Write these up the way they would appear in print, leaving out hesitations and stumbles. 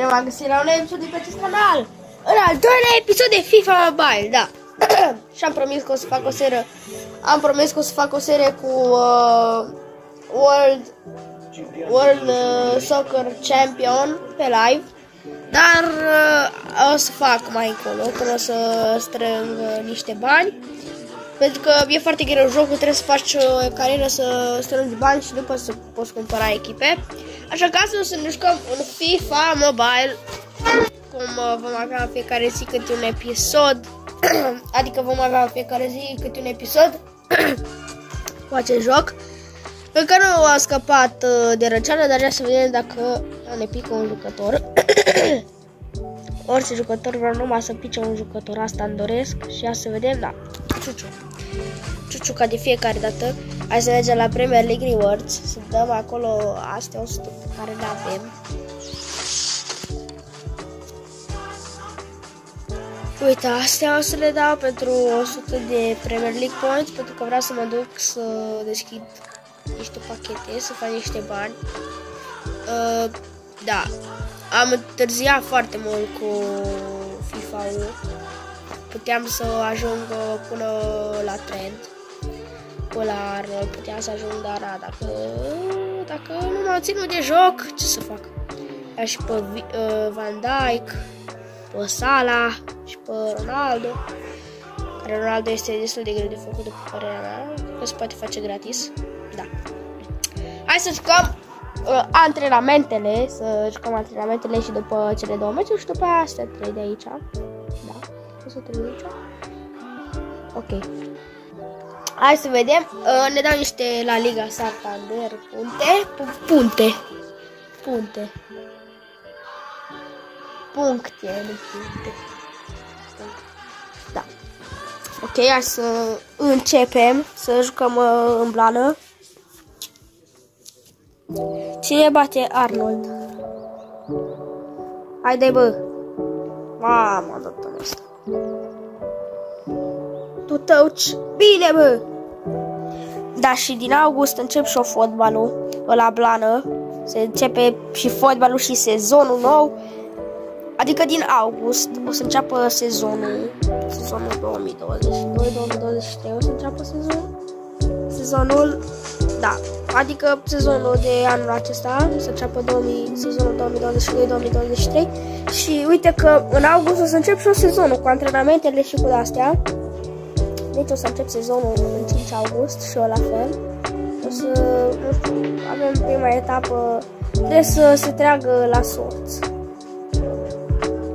v-am găsit la un episod de pe acest canal. În al doilea episod de FIFA Mobile, da. Și am promis că o să fac o serie. Am promis că o să fac o serie cu World Soccer Champion pe live. Dar o să fac mai încolo, până o să strâng niște bani. Pentru că e foarte greu jocul, trebuie să faci o carieră, să strângi bani și după să poți cumpăra echipe. Așa că astăzi o să ne jucăm un FIFA Mobile, cum vom avea în fiecare zi câte un episod. Adică vom avea în fiecare zi câte un episod cu acest joc. Încă nu a scăpat de răceală, dar ia să vedem dacă ne pică un jucător. Orice jucător, vreau numai să pice un jucător, asta îmi doresc. Și ia să vedem, da, Ciuciu ca de fiecare dată. Hai să mergem la Premier League Rewards, să dăm acolo astea 100 pe care le avem. Uite, astea o să le dau pentru 100 de Premier League Points, pentru că vreau să mă duc să deschid niște pachete, să fac niște bani. Da, am întârziat foarte mult cu FIFA-ul. Puteam să ajung până la trend, până la Arnold, puteam să ajung, dar dacă nu m-au ținut de joc, ce să fac? Ia și pe Van Dijk, pe Salah și pe Ronaldo, care Ronaldo este destul de greu de făcut, după părerea mea, că se poate face gratis. Da. Hai să jucăm antrenamentele, și după cele două meciuri și după aia astea 3 de aici. Da, o să trec aici. Ok. Hai să vedem. Ne dau niște la Liga Santander puncte. Da. Ok, hai să începem să jucăm în blană. Cine bate Arnold? Haide, bă! Mamă, doctor ăsta. Tu tăuci. Bine, bă! Da, și din august încep și fotbalul la blană. Se începe și fotbalul și sezonul nou. Adică din august o să înceapă sezonul 2022-2023 o să înceapă sezonul, da, adică sezonul de anul acesta o să înceapă sezonul 2022-2023 și uite că în august o să încep și sezonul cu antrenamentele și cu astea. Deci o să încep sezonul în 5 august și eu la fel. O să, nu știu, avem prima etapă, trebuie să se treagă la sorți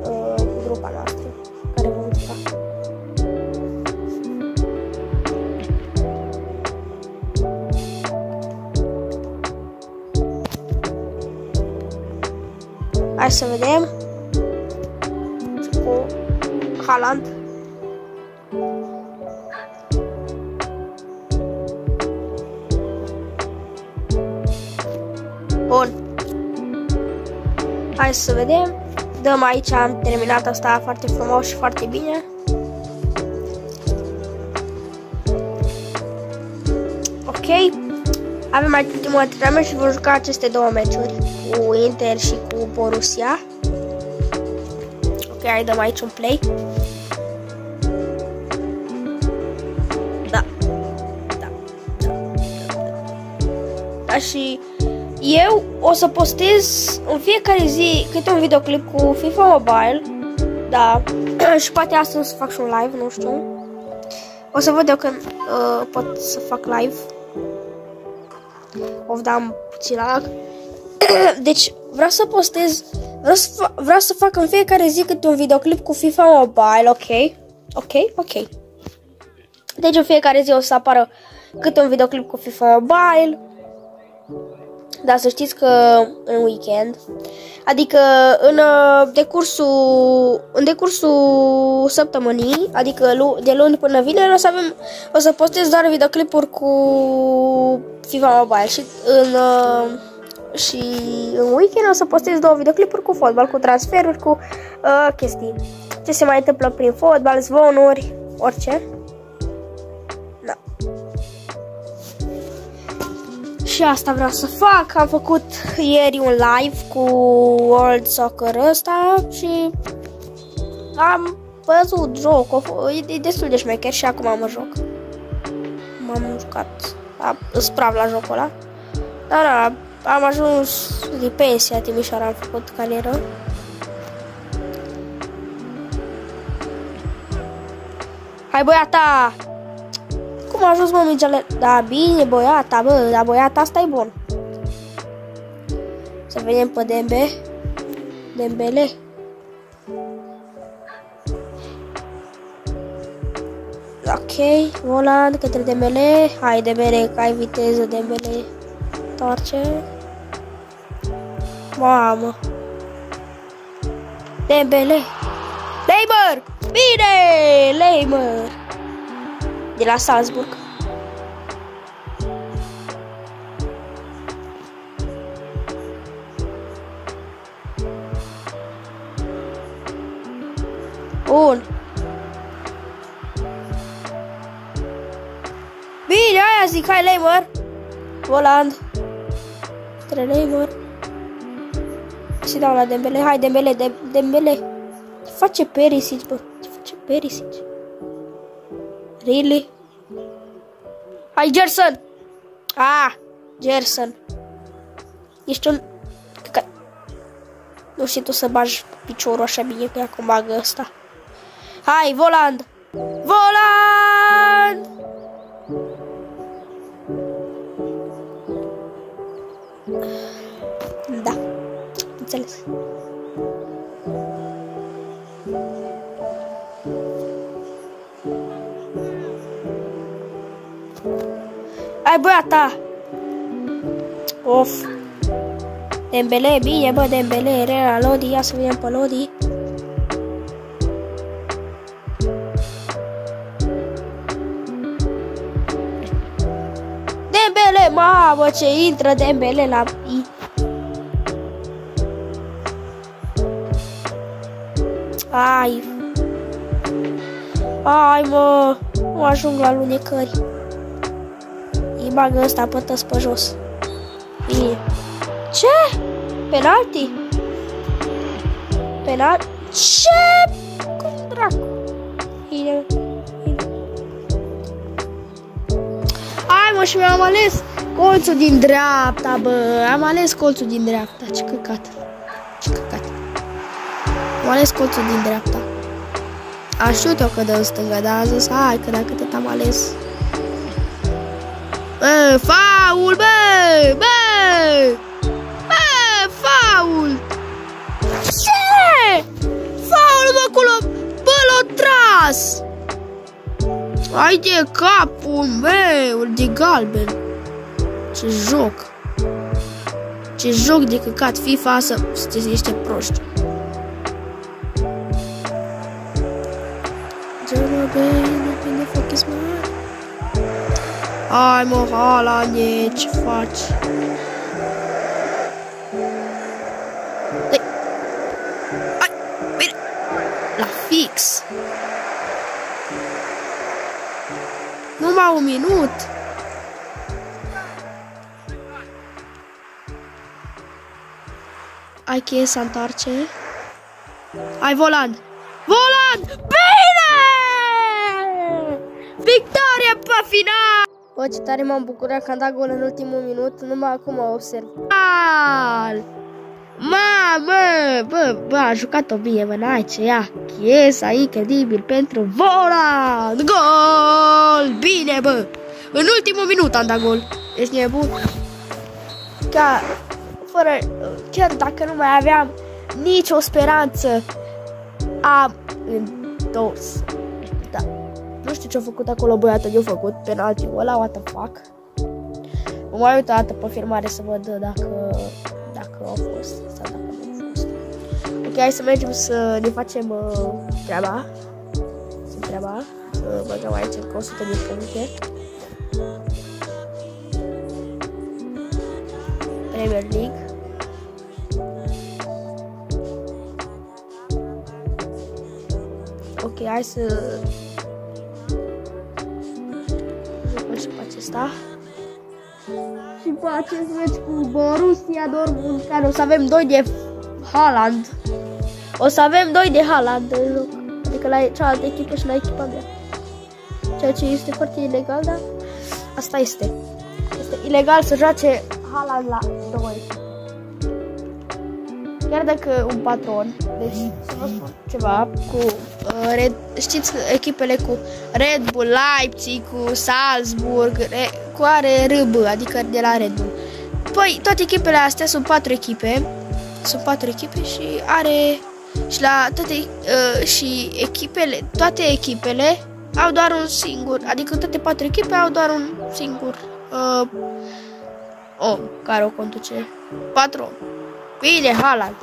cu grupa noastră care vom juca. Hai să vedem cu Haaland. Bun. Hai să vedem. Dăm aici, am terminat asta foarte frumos și foarte bine. Ok. Avem mai ultimul antrenament și vom juca aceste două meciuri cu Inter și cu Borussia. Ok, hai dăm aici un play. Da, și eu o să postez în fiecare zi câte un videoclip cu FIFA Mobile. Da, și poate astăzi o să fac și un live, nu știu. O să văd eu când pot să fac live. Am puțin lag. Deci vreau să postez, vreau să fac în fiecare zi câte un videoclip cu FIFA Mobile, ok. Deci în fiecare zi o să apară câte un videoclip cu FIFA Mobile. Dar să știți că în weekend, adică în decursul săptămânii, adică de luni până vineri, o să postez doar videoclipuri cu FIFA Mobile și în weekend o să postez două videoclipuri cu fotbal, cu transferuri, cu chestii. Ce se mai întâmplă prin fotbal, zvonuri, orice. Da. Și asta vreau să fac. Am făcut ieri un live cu World Soccer ăsta și am văzut jocul. E destul de șmecher și acum mă joc. M-am jucat. Îs praf la jocul ăla. Dar am ajuns de pensia Timișoara, am făcut carieră. Hai băiata! Cum a ajuns mă mingele? Da, bine băiata, bă, dar băiata asta e bun. Să vedem pe Dembele. Ok, volant către Dembele. Hai Dembele, că ai viteză Dembele. Întoarce. Mamă. Dembele. Neymar! Bine! Neymar! De la Salzburg. Bun. Bine, aia zic, hai Neymar. Voland. Tre Neymar. Și dau la Dembele. Hai Dembele, Dembele. Face Perisic, bă. Ce face Perisic? Really? Hai Gerson. Gerson. Ești un... Nu știi tu să bagi piciorul așa bine că acum bagă ăsta. Hai, Voland! Voland! Da, înțeles. Hai băiata! Of! Dembele, bine bă, Dembele, Real Lodi, ia să vedem pe Lodi. Dembele, mamă, ce intră Dembele la... Ai mă, nu ajung la lunecări. Îi bagă ăsta pătăs pe jos. Bine. Ce? Penalti? Penalti? Ce? Cum dracu? Bine. Hai mă, și mi-am ales colțul din dreapta, bă. Am ales colțul din dreapta. Ce căcat. Ce căcat. Am ales colțul din dreapta. Aș știut eu că dă în stânga, dar am zis, hai că dacă tot am ales. Bă, faul, bă! Bă! Bă, faul! Ce? Faul, bă, acolo! Bă, l-a tras! Hai de capul meu, de galben! Ce joc! Ce joc de căcat FIFA să sunteți niște proști! Hai mă, Haaland, ce faci? Hai, bine! La fix! Numai un minut! Hai cheie să întoarce. Hai, Voland! Voland! Bine! Victoria pe final! Bă, ce tare m-am bucurat că am dat gol în ultimul minut, numai acum observ. Mamă, bă, a jucat-o bine, bă, n-ai ce ia. Chiesa, incredibil pentru Voland! Gol! Bine, bă! În ultimul minut am dat gol. Ești nebun? Chiar dacă nu mai aveam nicio speranță, am întors. Da. Nu știu ce-a făcut acolo băiatul, eu făcut penaltiul ăla, what the fuck. Mă mai uit o dată pe filmare să văd dacă a fost sau dacă nu a fost. Ok, hai să mergem să ne facem treaba. Să băgăm aici încă 100 de puncte. Premier League. Ok, hai să jucăm și pe acesta. Și cu acest meci cu Borussia Dortmund, care o să avem 2 de Haaland. O să avem 2 de Haaland în joc. Adică la cealaltă echipă și la echipa mea. Ceea ce este foarte ilegal, dar asta este. Este ilegal să joace Haaland la 2. Chiar dacă un patron, deci să vă spun ceva cu știți echipele cu Red Bull, Leipzig, cu Salzburg, cu are RB, adică de la Red Bull. Păi toate echipele astea sunt 4 echipe. Sunt 4 echipe și are și la toate și echipele, toate echipele au doar un singur, adică toate 4 echipe au doar un singur om care o conduce. Patron. Bine, Haaland.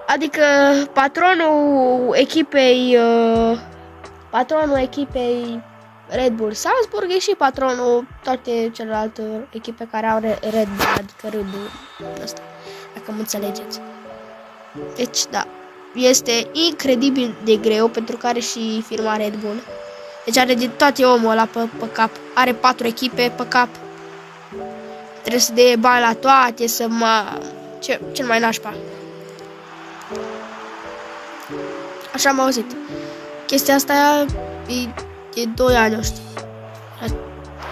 Adică patronul echipei Red Bull Salzburg e și patronul toate celelalte echipe care au Red Bull, adică Red Bull ăsta, dacă mă înțelegeți. Deci, da, este incredibil de greu pentru că are și firma Red Bull. Deci are de toate omul ăla pe cap. Are 4 echipe pe cap. Trebuie să dea bani la toate, să cel mai nașpa. Așa am auzit. Chestia asta e 2 ani, nu știu.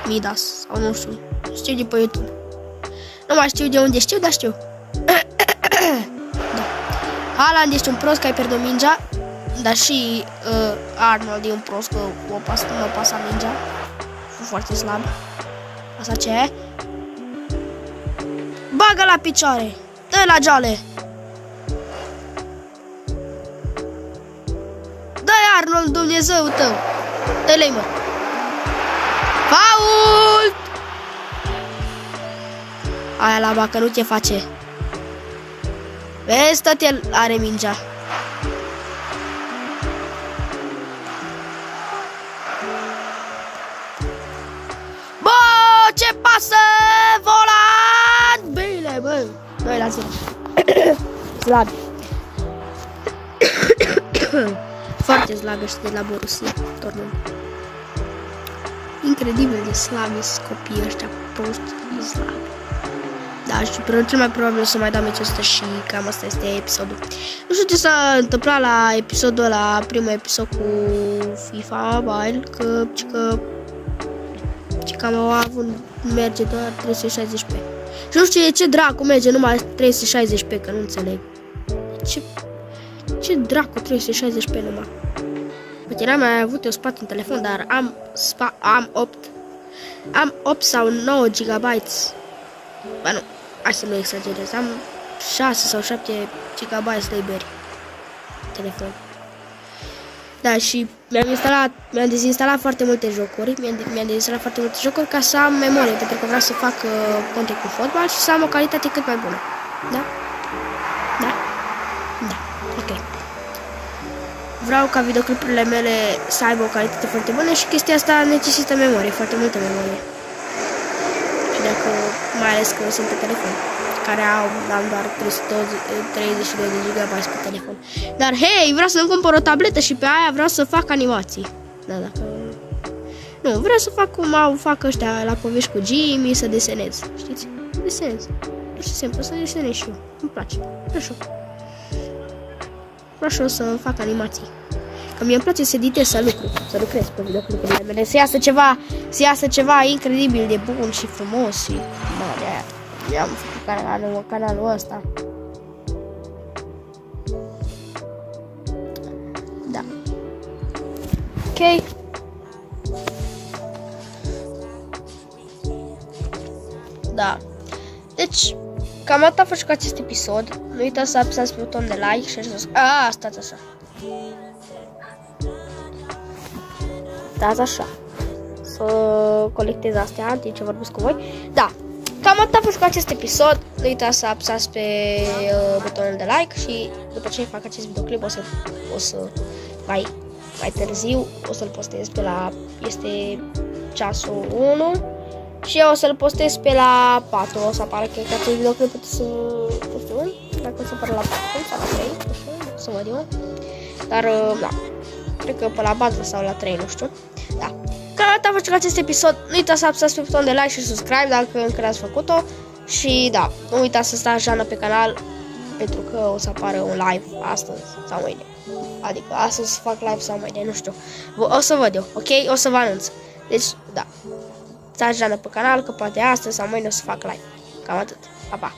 Midas, sau nu știu. Știu de pe YouTube. Nu mai știu de unde știu, dar știu. Da. Haaland este un prost că ai pierdut mingea. Dar și Arnold e un prost că nu pasa mingea. E foarte slab. Asta ce e? Bagă la picioare. Dă la geale. Dă-i Arnold, Dumnezeu tău. Dă-i, mă. Fault! Aia la bacă nu te face. Vezi, tot el are mingea. Bă, ce pasă! Volan! Bine, bă. 2-0. Slab. Foarte slab ăștia de la Borussia Dortmund. Incredibil de slabi copiii ăștia proști, slabi. Da, și cel mai probabil o să mai dau meciul ăsta și cam asta este episodul. Nu știu ce s-a întâmplat la episodul ăla, primul episod cu FIFA Mobile, că am avut merge doar 360p. Și nu știu ce dracu merge numai 360p, că nu înțeleg. Ce dracu 360p numai? Poate n-am mai avut eu spate în telefon, dar am 8 sau 9 GB. Ba nu, hai să nu exagerez. Am 6 sau 7 GB liberi telefon. Da, și mi-am dezinstalat foarte multe jocuri. Mi-am dezinstalat foarte multe jocuri ca să am memorie, pentru că vreau să fac content cu fotbal și să am o calitate cât mai bună. Da? Da? Da. Ok. Vreau ca videoclipurile mele să aibă o calitate foarte bună și chestia asta necesită memorie, foarte multă memorie. Și dacă, mai ales că sunt pe telefon, care am doar 32 de GB pe telefon. Dar hei, vreau să-mi cumpăr o tabletă și pe aia vreau să fac animații. Da, dacă... Nu, vreau să fac cum fac ăștia la povești cu Jimmy, să desenez, știți? Desenez. Pur și simplu, să desenez și eu. Îmi place. Vreau și eu să fac animații. Că mie îmi place să editez, să lucrez pe videoclipurile mele, să iasă ceva incredibil de bun și frumos și de-aia am făcut canalul ăsta. Da. Ok. Da. Deci, cam atât a fost cu acest episod. Nu uitați să apăsați pe butonul de like și să... stați așa. Stați așa. Să colectez astea în timp ce vorbesc cu voi. Da. Cam atât a fost cu acest episod. Nu uitați să apăsați pe butonul de like și după ce fac acest videoclip o să mai târziu o să-l postez pe la... Este ceasul 1 și eu o să-l postez pe la 4. O să apară că acest videoclip să... Nu știu, dacă o să apară la 4 sau la 3, nu știu, să văd eu. Dar, da, cred că pe la 4 sau la 3, nu știu. Da. Cam atât a fost acest episod. Nu uitați să apăsați pe butonul de like și subscribe dacă încă n-ați făcut-o. Și da, nu uitați să stați Jana pe canal, pentru că o să apară un live astăzi sau mâine. Adică astăzi să fac live sau mâine, nu știu. O să văd eu, ok? O să vă anunț. Deci, da. Stați Jana pe canal, că poate astăzi sau mâine o să fac live. Cam atât. Pa, pa!